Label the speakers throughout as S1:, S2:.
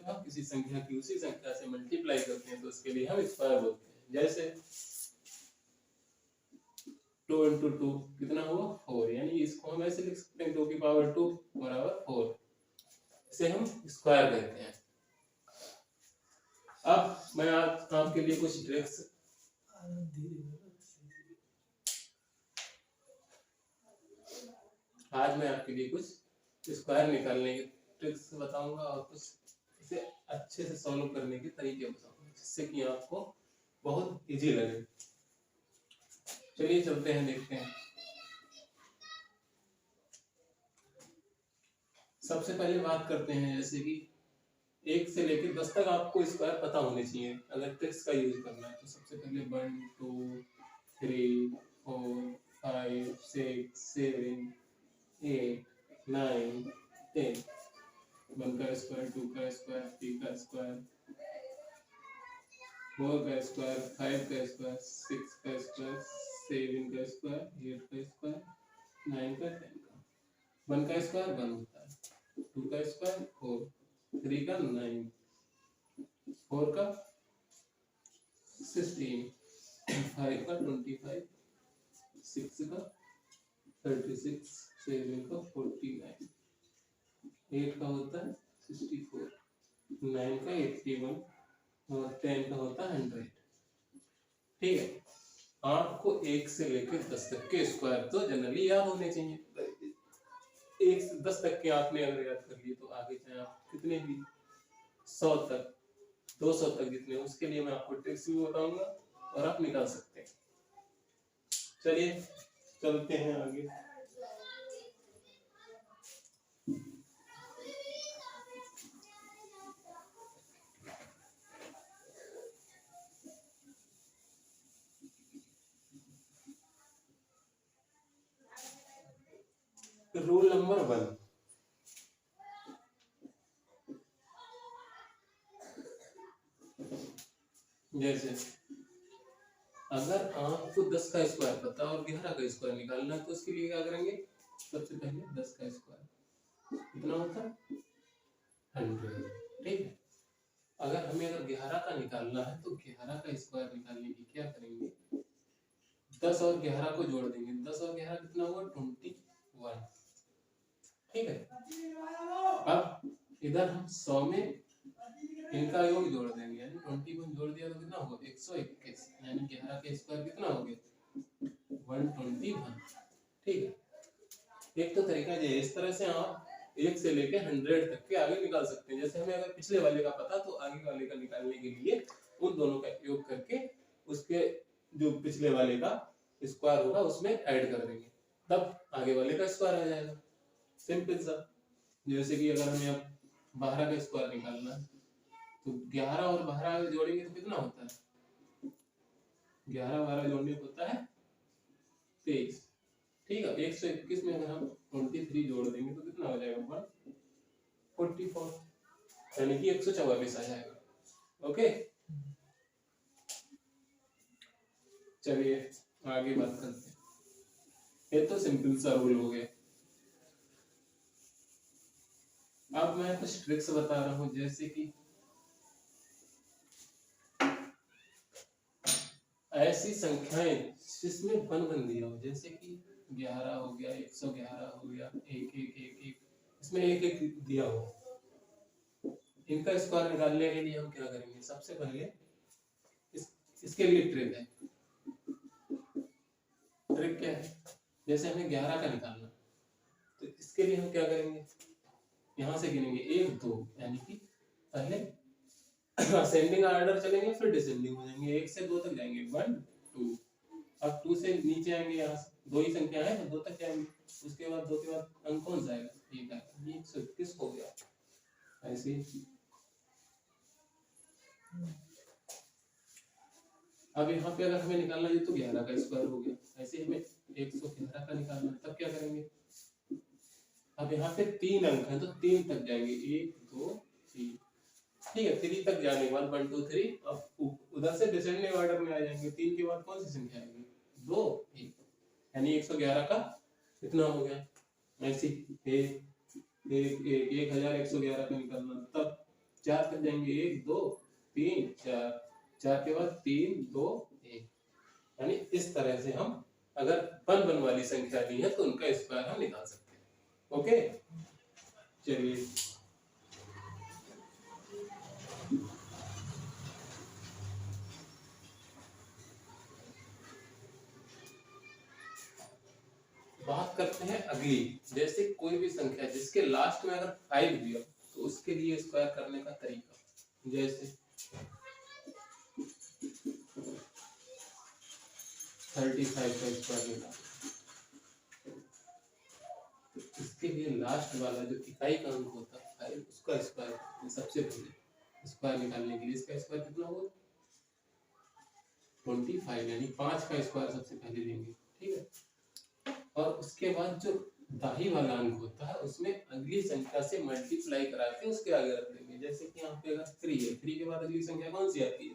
S1: जब हम किसी संख्या की उसी संख्या से मल्टीप्लाई करते हैं तो उसके लिए हम स्क्वायर बोलते हैं। जैसे 2 × 2 कितना हुआ 4, यानी इसको हम ऐसे लिख सकते हैं 2 की पावर 2 बराबर 4, इसे हम स्क्वायर कहते हैं। अब मैं आपके लिए कुछ ट्रिक्स आज मैं आपके लिए कुछ स्क्वायर निकालने की ट्रिक्स बताऊंगा और कुछ इसे अच्छे से सॉल्व करने के तरीके बताऊंगा जिससे कि आपको बहुत इजी लगे। चलिए चलते हैं, देखते हैं। सबसे पहले बात करते हैं, जैसे कि 1 से लेकर 10 तक आपको स्क्वायर पता होने चाहिए अगर ट्रिक्स का यूज करना है। तो सबसे पहले 1 2 3 4 5 6 7 8 9 10, 1 का स्क्वायर 2 का स्क्वायर 3 का स्क्वायर 4 का स्क्वायर 5 का स्क्वायर 6 का स्क्वायर 7 का स्क्वायर 8 का स्क्वायर 9 का 10 का। 1 का स्क्वायर 1 होता है, 2 का स्क्वायर 4, 3 का 9, 4 का 16, 5 का 25, 6 का 36, 7 का 49, 8 का होता है 64, 9 का 81 और 10 का होता है 100। ठीक है, आपको 1 से लेकर 10 तक के स्क्वायर तो जनरली याद होने चाहिए। 1 से 10 तक के आपने अगर याद कर लिए तो आगे चाहे आप कितने भी 100 तक 200 तक जितने, उसके लिए मैं आपको ट्रिक्स भी बताऊंगा और आप निकाल सकते हैं। चलिए चलते हैं आगे। रूल नंबर 1, जैसे अगर आपको 10 का स्क्वायर पता और 11 का स्क्वायर निकालना है तो उसके लिए क्या करेंगे, सबसे पहले 10 का स्क्वायर कितना होता है 100। ठीक है, अगर हमें 11 का निकालना है तो 11 का स्क्वायर निकालने की क्या करेंगे, 10 और 11 को जोड़ देंगे। 10 और 11 कितना हुआ 21। ठीक है, अब इधर हम 100 में इनका योग जोड़ देंगे, यानी 21 जोड़ दिया तो कितना होगा 121, यानी 11 का स्क्वायर कितना हो गया 121। ठीक है, एक तो तरीका ये है, इस तरह से आप 1 से लेके 100 तक के आगे निकाल सकते हैं। जैसे हमें अगर पिछले वाले का पता तो आगे वाले का निकालने के लिए उन दोनों का योग करके उसके जो पिछले वाले का स्क्वायर होगा उसमें ऐड कर देंगे, तब आगे वाले का स्क्वायर आ जाएगा। सिंपल सा। जैसे कि अगर हमें अब 12 का स्क्वायर निकालना है तो 11 और 12 जोड़ेंगे तो कितना होता है 11 12 जोड़ने को होता है 23। ठीक है, 121 में अगर हम 23 जोड़ देंगे तो कितना हो जाएगा 144, यानी कि 144 आ जाएगा। ओके, चलिए आगे बात करते हैं। ये तो सिंपल सा रूल हो गया। अब मैं कुछ ट्रिक्स बता रहा हूं, जैसे कि ऐसी संख्याएं जिसमें 1 1 दिया हो, जैसे कि 11 हो गया 111 हो गया 1 1 1 1, इसमें 1 1 दिया हो, इनका स्क्वायर निकालने के लिए हम क्या करेंगे, सबसे पहले इसके लिए ट्रिक है। ट्रिक क्या है, जैसे हमें 11 का निकालना तो इसके लिए हम क्या करेंगे, यहां से गिनेंगे 1 2, यानी कि पहले असेंडिंग ऑर्डर चलेंगे फिर डिसेंडिंग हो जाएंगे, 1 से 2 तक जाएंगे 1 2, अब 2 से नीचे आएंगे, यहाँ से 2 ही संख्या है तो 2 तक जाएंगे, उसके बाद 2 के बाद अंक कौन सा आएगा 1 आएगा, ये 121 हो गया। ऐसे अब यहाँ पे अगर हमें निकालना है तो 11 का स्क्वायर हो गया, ऐसे हमें 111 का निकालना है तब क्या करेंगे, अब यहाँ पे 3 अंक है तो 3 तक जाएंगे 1 2 3। ठीक है, 3 तक जाने के बाद 1 2 3, अब उधर से डिसेंडिंग ऑर्डर में आ जाएंगे, 3 के बाद कौन सी संख्या आएगी 2 1, यानी 111 का कितना हो गया, ऐसे 1111 का निकालना, तब 4 तक जाएंगे, 1 2 3 4, 4 के बाद 3 2 1, यानी इस तरह से हम अगर वन वाली संख्या दी है तो उनका स्क्वायर हम निकाल सकते हैं। ओके, चलिए बात करते हैं अगली। जैसे कोई भी संख्या जिसके लास्ट में अगर 5 दिया तो उसके लिए स्क्वायर करने का तरीका, जैसे 35 का स्क्वायर निकाल, इसके लिए लास्ट वाला जो इकाई का अंक होता है 5 उसका स्क्वायर सबसे पहले स्क्वायर निकालने के लिए इसका स्क्वायर कितना होगा 25, यानी 5 का स्क्वायर सबसे पहले लेंगे, ठीक है। और उसके बाद जो दाही वाला अंक होता है उसमें अगली संख्या से मल्टीप्लाई करा के उसके आगे रख देंगे। जैसे कि यहाँ पे अगर 3 है, 3 के बाद अगली संख्या कौन सी आती है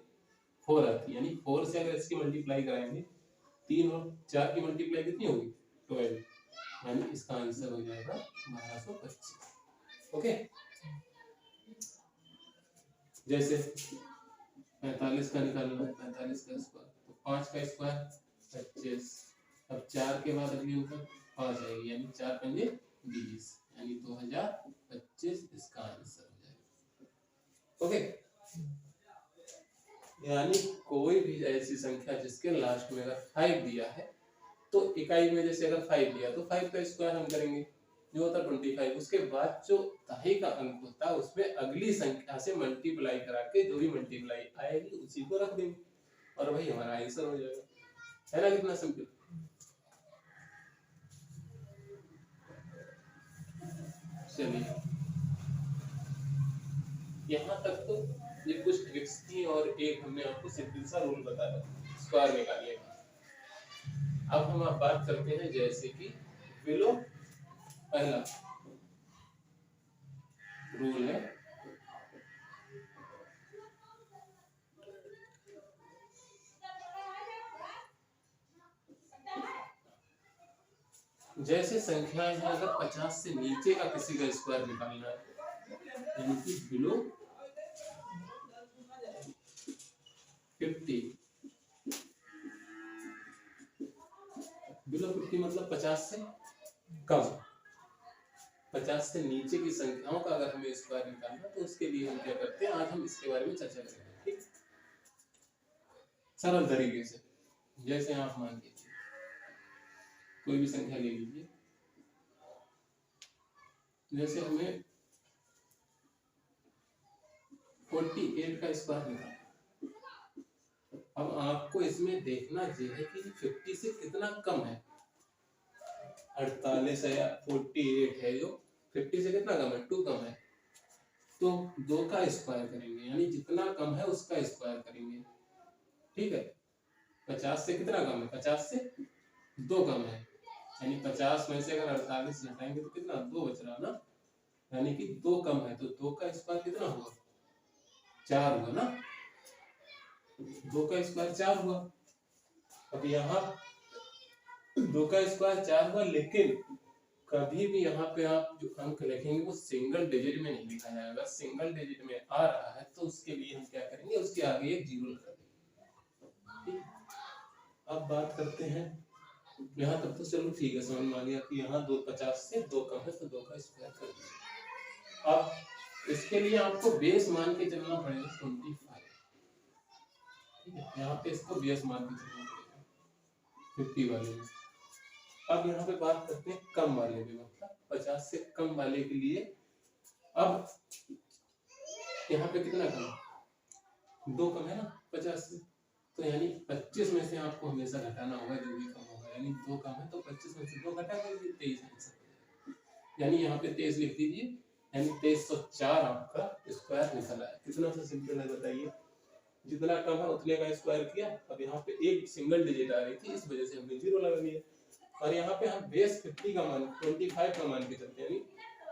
S1: 4 आती है, यानी 4 से अगर इसकी मल्टीप्लाई कराएंगे 3 और 4 की मल्टीप्लाई कितनी होगी 12, यानी इसका आंसर हो जाएगा 1225। ओके, जैसे 45 का निकालना है, 45 का स्क्वायर तो 5 का स्क्वायर 25, अब 4 के बाद अगली ऊपर 5 आएगी, यानी 4 पंजे 20, यानी 2025 इसका आंसर हो जाएगा। ओके, यानी कोई भी ऐसी संख्या जिसके लास्ट में अगर 5 दिया है तो इकाई में जैसे अगर 5 दिया तो 5 का स्क्वायर हम करेंगे जो होता है 25, उसके बाद जो दाही का अंक होता है उसमें अगली संख्या से मल्टीप्लाई करा के जो भी मल्टीप्लाई आएगी उसी को रख देंगे और वही हमारा आंसर हो जाएगा, है ना, कितना सिंपल। चलिए यहाँ तक तो ये कुछ ट्रिक्स थी और एक हमने आपको सिंपल सा रूल बताया स्क्वायर निकालने का। अब हम बात करते हैं जैसे कि बिलो पहला रूल है जैसे संख्याएं हैं अगर 50 से नीचे का किसी का स्क्वायर निकालना है यानी कि बिलो 50, बिलो 50 मतलब 50 से कम, 50 से नीचे की संख्याओं का अगर हमें स्क्वायर निकालना तो उसके लिए हम क्या करते हैं, आज हम इसके बारे में चर्चा करेंगे, ठीक, सरल तरीके से। जैसे आप मान लीजिए कोई भी संख्या ले लीजिए, जैसे हमें 48 का स्क्वायर निकालना, अब आपको इसमें देखना चाहिए कि 50 से कितना कम है, 48 है या 48 है, जो 50 से कितना कम है 2 कम है, तो 2 का स्क्वायर करेंगे, यानी जितना कम है उसका स्क्वायर करेंगे, ठीक है। 50 से कितना कम है 50 से 2 कम है, यानी 50 में से अगर 48 घटाएंगे तो कितना 2 बच रहा ना, यानी कि 2 कम है तो 2 का स्क्वायर कितना हुआ 4 हुआ ना, 2 का स्क्वायर 4 हुआ। अब यहाँ 2 का स्क्वायर 4 हुआ, लेकिन कभी भी यहाँ पे आप जो अंक लिखेंगे वो सिंगल डिजिट में नहीं लिखा जाएगा, सिंगल डिजिट में आ रहा है तो उसके लिए हम क्या करेंगे उसके आगे एक जीरो लगा देंगे। अब बात करते हैं यहाँ तक तो चलो ठीक है, समझ में आ गया कि यहाँ 50 से 2 कम है तो 2 का स्क्वायर कर दीजिए। अब इसके लिए आपको बेस मान के चलना पड़ेगा 25, ठीक है, यहाँ पे इसको बेस मान के चलना पड़ेगा 50 वाले में। अब यहाँ पे बात करते हैं कम वाले में, मतलब 50 से कम वाले के लिए। अब यहाँ पे कितना कम है 2 कम है ना 50 से, तो यानी 25 में से आपको हमेशा घटाना होगा जो भी कम होगा, यानी 2 कम है तो 25 में से 2 घटा दीजिए 23 आंसर, यानी यहाँ पे 23 लिख दीजिए, यानी 2304 आपका स्क्वायर निकला है। कितना सा सिंपल है बताइए, जितना कम है उतने का स्क्वायर किया। अब यहाँ पे एक सिंगल डिजिट आ रही थी इस वजह से हमने जीरो लगा लिया, और यहाँ पे हम बेस 50 का मान 25 का मान के चलते हैं, यानी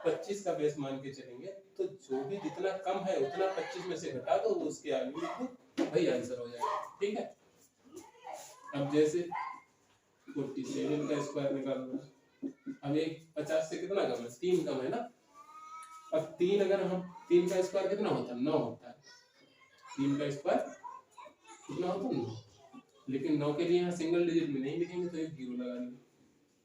S1: 25 का बेस मान के चलेंगे तो जो भी जितना कम है उतना 25 में से घटा दो उसके आगे लिखो वही आंसर हो जाएगा, ठीक है। अब जैसे 47 का स्क्वायर निकालना, अब एक 50 से कितना कम है 3 कम है ना, अब 3 अगर हम 3 का स्क्वायर कितना होता है 9 होता है, 3 का स्क्वायर कितना होता है 9, लेकिन 9 के लिए यहाँ सिंगल डिजिट में नहीं लिखेंगे तो एक जीरो लगा देंगे।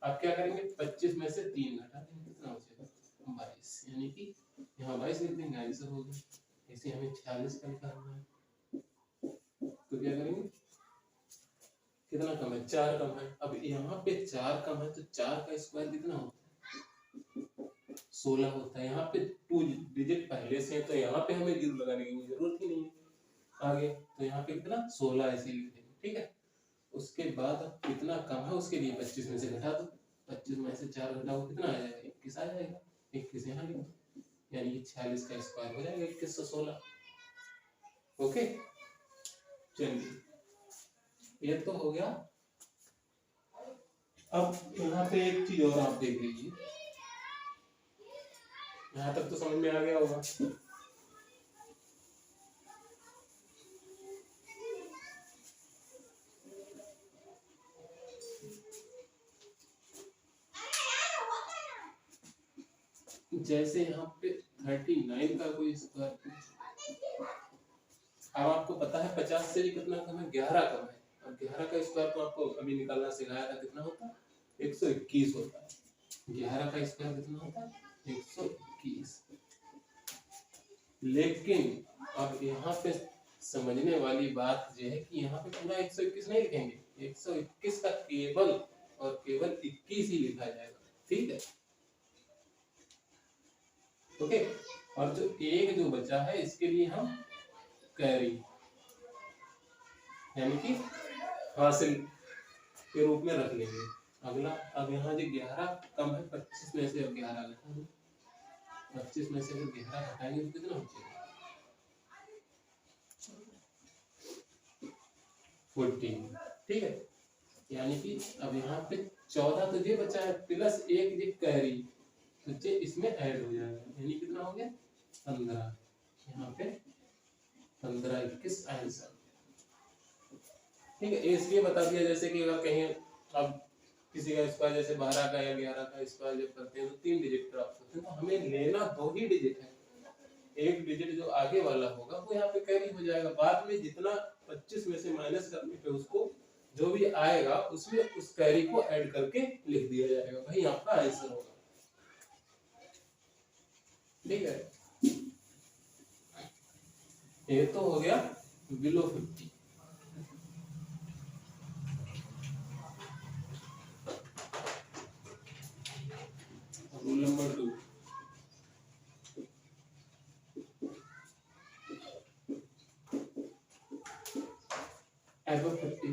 S1: आप क्या करेंगे 25 में से 3 घटा देंगे, कितना बचेगा 22, यानी कि यहाँ 22 लिख देंगे, आंसर हो गया। ऐसे हमें 46 का निकालना है, तो क्या करेंगे कितना कम है 4 कम है। अब यहाँ पे 4 कम है तो 4 का स्क्वायर कितना होता है 16 होता है। यहाँ पे 2 डिजिट पहले से है तो यहाँ पे हमें जीरो लगाने की जरूरत ही नहीं है आगे, तो यहाँ पे कितना 16 ऐसे लिख देंगे, ठीक है। उसके बाद कितना कम है उसके लिए 25 में से घटा दो, 25 में से 4 घटाओ कितना आ जाएगा 21 आ जाएगा, 21 यहाँ लिख दो, यानी कि 46 का स्क्वायर हो जाएगा 2116। ओके चलिए ये तो हो गया। अब यहाँ पे एक चीज और आप देख लीजिए, यहाँ तक तो समझ में आ गया होगा। जैसे यहाँ पे 39 का कोई स्क्वायर, अब आपको पता है 50 से भी कितना कम है 11 कम है, और 11 का स्क्वायर तो आपको अभी निकालना सिखाया था, कितना होता है 121 होता है। 11 का स्क्वायर कितना होता है 121। लेकिन अब यहाँ पे समझने वाली बात यह है कि यहाँ पे पूरा 121 नहीं लिखेंगे, 121 का केवल और केवल 21 ही लिखा जाएगा, ठीक है। ओके, और जो एक जो बचा है इसके लिए हम कैरी यानी कि हासिल के रूप में रख लेंगे। अगला, अब यहाँ जो 11 कम है 25 में से अब 11 घटा दो, 25 में से अगर 11 घटाएंगे तो कितना बचेगा 14, ठीक है। यानी कि अब यहाँ पे 14 तो ये बचा है प्लस 1 ये कैरी, तो ये इसमें ऐड हो जाएगा, यानी कितना हो गया 15। यहाँ पे 15 21 आंसर, ठीक है। इसलिए बता दिया जैसे कि अगर कहीं अब किसी का स्क्वायर जैसे 12 का या 11 का स्क्वायर जब करते हैं तो 3 डिजिट प्राप्त होते हैं, तो हमें लेना 2 ही डिजिट है, एक डिजिट जो आगे वाला होगा वो यहाँ पे कैरी हो जाएगा। बाद में जितना 25 में से माइनस करने पे उसको जो भी आएगा उसमें उस कैरी को ऐड करके लिख दिया जाएगा, वही आपका आंसर होगा, ठीक है। ये तो हो गया बिलो 50। रूल नंबर 2, above 50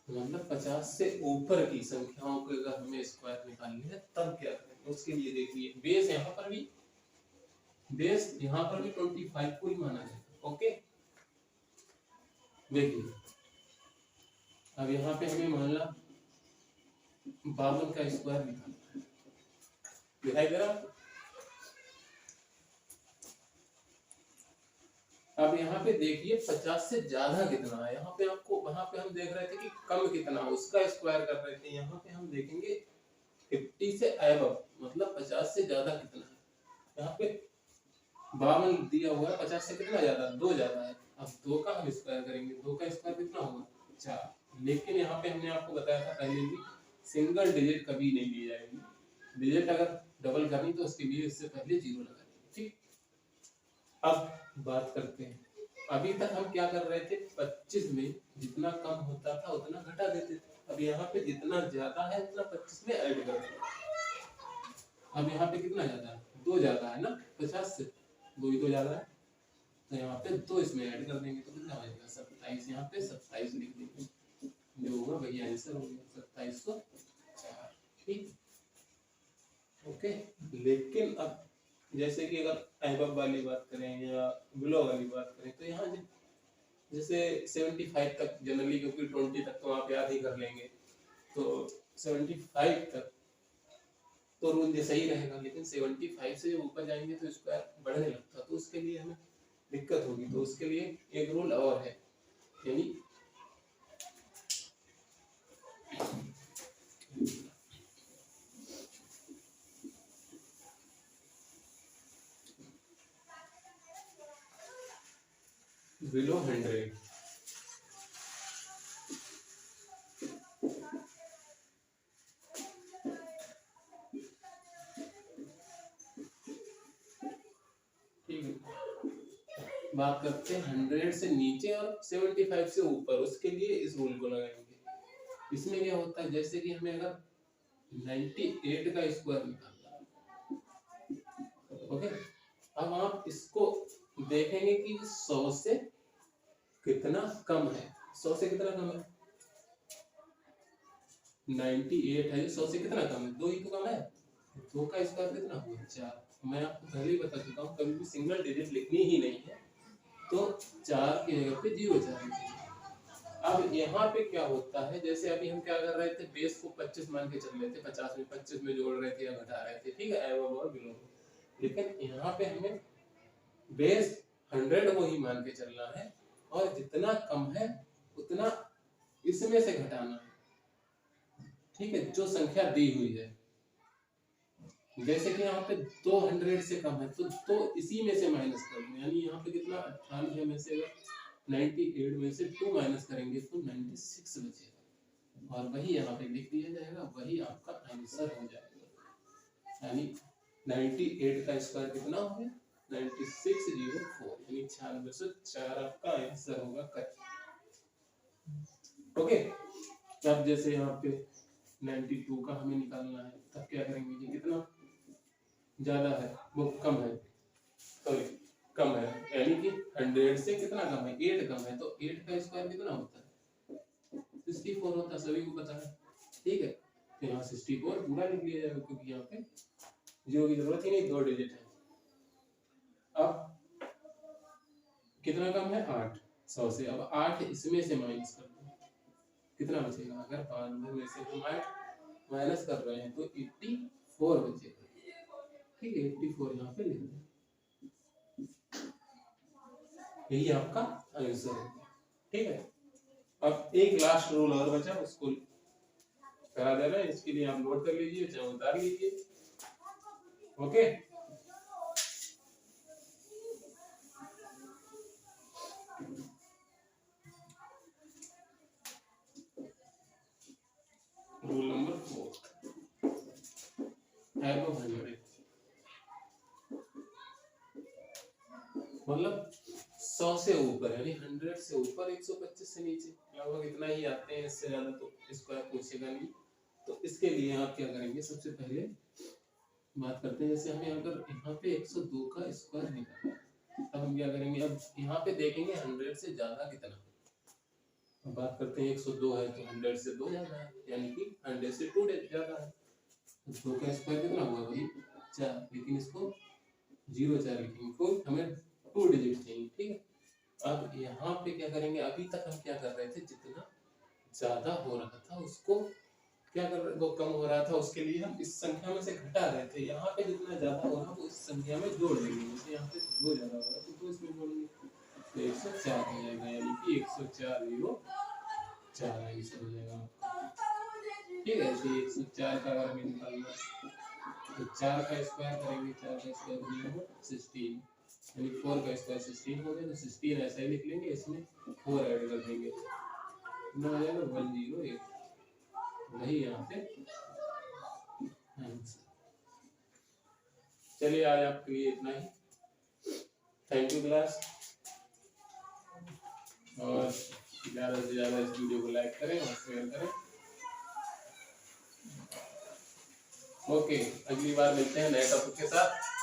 S1: मतलब 50 से ऊपर की संख्याओं को अगर हमें स्क्वायर निकालनी है तब क्या करें, उसके लिए देखिए बेस यहाँ पर भी 25 को ही माना जाएगा। ओके देखिए अब यहाँ पे हमें मान ला 52 का स्क्वायर निकालना है, दिखाई दे रहा। अब यहाँ पे देखिए 50 से ज्यादा कितना है, यहाँ पे आपको, वहां पे हम देख रहे थे कि कम कितना उसका स्क्वायर कर रहे थे, यहाँ पे हम देखेंगे 50 से अबव मतलब 50 से ज्यादा कितना है। यहाँ पे 52 दिया हुआ है, 50 से कितना ज्यादा 2 ज्यादा है, अब 2 का हम स्क्वायर करेंगे, 2 का स्क्वायर कितना होगा 4। लेकिन यहाँ पे हमने आपको बताया था पहले भी सिंगल डिजिट कभी नहीं ली जाएगी, डिजिट अगर डबल करनी तो उसके लिए इससे पहले जीरो लगा देंगे, ठीक। अब बात करते हैं, अभी तक हम क्या कर रहे थे 25 में जितना कम होता था उतना घटा देते थे, अब यहाँ पे जितना ज्यादा है उतना 25 में ऐड कर देंगे। अब यहाँ पे कितना ज्यादा है 2 ज्यादा है ना 50 से, 2 ही तो ज्यादा है, तो यहाँ पे 2 इसमें ऐड कर देंगे तो कितना हो जाएगा 27, यहाँ पे 27 लिख देंगे, जो होगा वही आंसर हो गया 27 को 4, ठीक। ओके, लेकिन अब जैसे कि अगर अबव वाली बात करें या बिलो वाली बात करें तो यहाँ जैसे 75 तक जनरली, क्योंकि 20 तक तो आप याद ही कर लेंगे, तो 75 तक तो रूल जैसा ही रहेगा, लेकिन 75 से ऊपर जाएंगे तो स्क्वायर बढ़ने लगता, तो उसके लिए हमें दिक्कत होगी, तो उसके लिए एक रूल और है, यानी बिलो 100। ठीक है, बात करते हैं 100 से नीचे और 75 से ऊपर, उसके लिए इस रूल को लगाएंगे। इसमें क्या होता है, जैसे कि हमें अगर 98 का स्क्वायर निकालना है, ओके, अब आप इसको देखेंगे कि 100 से कितना कम है। 100 से कितना कम है, 98 है, 100 से कितना कम है, 2 ही तो कम है। 2 का स्क्वायर कितना हुआ, 4। मैं आपको पहले ही बता चुका हूँ, कभी भी सिंगल डिजिट लिखनी ही नहीं है, तो 4 की जगह पे 0 4 लिखेंगे। अब यहाँ पे क्या होता है, जैसे अभी हम क्या कर रहे थे, बेस को 25 मान के चल रहे थे, 50 में 25 में जोड़ रहे थे या घटा रहे थे, ठीक है, एवं और बिलो। लेकिन यहाँ पे हमें बेस 100 को ही मान के चलना है, और जितना कम है उतना इसमें से घटाना है, ठीक है, जो संख्या दी हुई है। जैसे कि यहाँ पे 200 से कम है, तो इसी में से माइनस कर दो, यानी यहाँ पे कितना 98 में से 98 में से 2 माइनस करेंगे तो 96 बचेगा, और वही यहाँ पे लिख दिया जाएगा, वही आपका आंसर हो जाएगा। यानी 98 का स्क्वायर कितना हो गया, 9604, यानी 9604 आपका आंसर होगा करेक्ट। ओके, तब जैसे यहाँ पे 92 का हमें निकालना है, तब क्या करेंगे, ये कितना ज्यादा है, वो कम है, सॉरी कम है, यानी कि 100 से कितना कम है, 8 कम है, तो 8 का स्क्वायर कितना होता है, 64 होता है, सभी को पता है, ठीक है। तो यहाँ 64 पूरा लिख लिया जाएगा, क्योंकि यहाँ पे 0 की जरूरत ही नहीं, 2 डिजिट है। अब कितना कम है, 8 100 से। अब 8 इसमें से माइनस कर दो, कितना बचेगा, अगर 92 में से हम 8 माइनस कर रहे हैं तो 84 बचेगा, ठीक है, 84 यहाँ पे लिख दो, यही आपका आंसर है, ठीक है। अब एक लास्ट रूल और बचा, उसको करा देना, इसके लिए आप नोट कर लीजिए, चाहे उतार लीजिए, ओके। रूल नंबर 4, एबव 100, मतलब 100 से ऊपर, यानी 100 से ऊपर 125 से नीचे, लगभग इतना ही आते हैं, इससे ज्यादा तो स्क्वायर पूछेगा नहीं। तो इसके लिए आप क्या करेंगे, सबसे पहले बात करते हैं, जैसे हमें अगर यहाँ पे 102 का स्क्वायर निकालना है, तब हम क्या करेंगे, अब यहाँ पे देखेंगे 100 से ज्यादा कितना। अब बात करते हैं 102 है तो 100 से 2 ज्यादा है, यानी कि 100 से 2 ज्यादा है, तो 2 का स्क्वायर कितना हुआ, वही 4, लेकिन इसको 0 4 लिखेंगे, कोई हमें 2 डिजिट चाहिए, ठीक है। अब यहाँ पे क्या करेंगे, अभी तक हम क्या कर रहे थे, जितना ज्यादा हो रहा था उसको क्या कर रहे, वो कम हो रहा था, उसके लिए हम इस संख्या में से घटा रहे थे। यहाँ पे जितना ज्यादा हो रहा वो इस संख्या में जोड़ देंगे, जैसे यहाँ पे 2 ज्यादा हो रहा तो 2 इसमें जोड़ेंगे, तो 104 हो जाएगा, यानी कि 104 4 आंसर हो जाएगा, ठीक है। ऐसे 104 का अगर हमें निकालना तो 4 का स्क्वायर करेंगे, 4 का स्क्वायर करेंगे 16, यानी 4 का स्क्वायर 16 हो गया, तो 16 ऐसा ही लिख लेंगे, इसमें 4 ऐड कर देंगे, कितना हो जाएगा 108, वही यहाँ पे आंसर। चलिए आज आपके लिए इतना ही, थैंक यू क्लास, और ज़्यादा से ज़्यादा इस वीडियो को लाइक करें और शेयर करें, ओके। अगली बार मिलते हैं नए टॉपिक के साथ।